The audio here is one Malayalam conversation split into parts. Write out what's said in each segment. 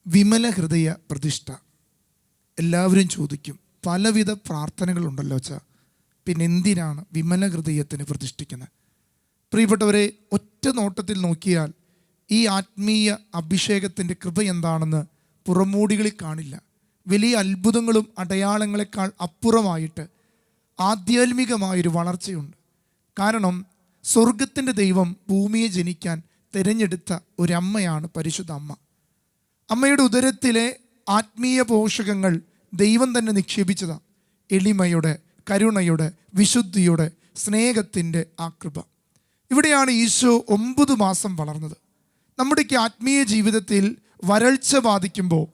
വിമല ഹൃദയ പ്രതിഷ്ഠ. എല്ലാവരും ചോദിക്കും, പലവിധ പ്രാർത്ഥനകളുണ്ടല്ലോ അച്ഛാ, പിന്നെ എന്തിനാണ് വിമല ഹൃദയത്തിന് പ്രതിഷ്ഠിക്കുന്നത്? പ്രിയപ്പെട്ടവരെ, ഒറ്റ നോട്ടത്തിൽ നോക്കിയാൽ ഈ ആത്മീയ അഭിഷേകത്തിൻ്റെ കൃപ എന്താണെന്ന് പുറമോടികളിൽ കാണില്ല. വലിയ അത്ഭുതങ്ങളും അടയാളങ്ങളെക്കാൾ അപ്പുറമായിട്ട് ആധ്യാത്മികമായൊരു വളർച്ചയുണ്ട്. കാരണം സ്വർഗത്തിൻ്റെ ദൈവം ഭൂമിയെ ജനിക്കാൻ തിരഞ്ഞെടുത്ത ഒരമ്മയാണ് പരിശുദ്ധ അമ്മ. അമ്മയുടെ ഉദരത്തിലെ ആത്മീയ പോഷകങ്ങൾ ദൈവം തന്നെ നിക്ഷേപിച്ചതാണ്. എളിമയുടെ, കരുണയുടെ, വിശുദ്ധിയുടെ, സ്നേഹത്തിൻ്റെ ആ കൃപ. ഇവിടെയാണ് ഈശോ 9 മാസം വളർന്നത്. നമ്മുടെയൊക്കെ ആത്മീയ ജീവിതത്തിൽ വരൾച്ച ബാധിക്കുമ്പോൾ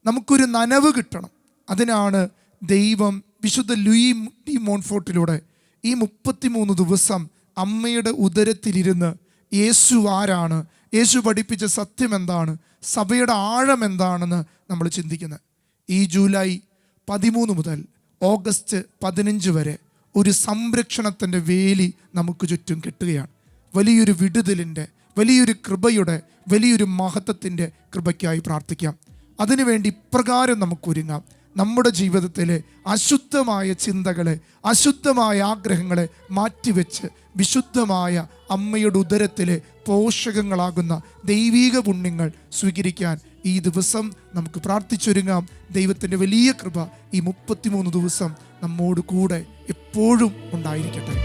നമുക്കൊരു നനവ് കിട്ടണം. അതിനാണ് ദൈവം വിശുദ്ധ ലൂയി ഡി മോൺഫോർട്ടിലൂടെ ഈ 33 ദിവസം അമ്മയുടെ ഉദരത്തിലിരുന്ന് യേശു ആരാണ്, യേശു പഠിപ്പിച്ച സത്യം എന്താണ്, സഭയുടെ ആഴം എന്താണെന്ന് നമ്മൾ ചിന്തിക്കുന്നത്. ഈ ജൂലൈ 13 മുതൽ ഓഗസ്റ്റ് 15 വരെ ഒരു സംരക്ഷണത്തിൻ്റെ വേലി നമുക്ക് ചുറ്റും കെട്ടുകയാണ്. വലിയൊരു വിടുതലിൻ്റെ, വലിയൊരു കൃപയുടെ, വലിയൊരു മഹത്വത്തിൻ്റെ കൃപയ്ക്കായി പ്രാർത്ഥിക്കാം. അതിനുവേണ്ടി ഇപ്രകാരം നമുക്കൊരുങ്ങാം. നമ്മുടെ ജീവിതത്തിലെ അശുദ്ധമായ ചിന്തകളെ, അശുദ്ധമായ ആഗ്രഹങ്ങളെ മാറ്റിവെച്ച് വിശുദ്ധമായ അമ്മയുടെ ഉദരത്തിലെ പോഷകങ്ങളാകുന്ന ദൈവീക പുണ്യങ്ങൾ സ്വീകരിക്കാൻ ഈ ദിവസം നമുക്ക് പ്രാർത്ഥിച്ചൊരുങ്ങാം. ദൈവത്തിൻ്റെ വലിയ കൃപ ഈ 33 ദിവസം നമ്മോട് കൂടെ എപ്പോഴും ഉണ്ടായിരിക്കട്ടെ.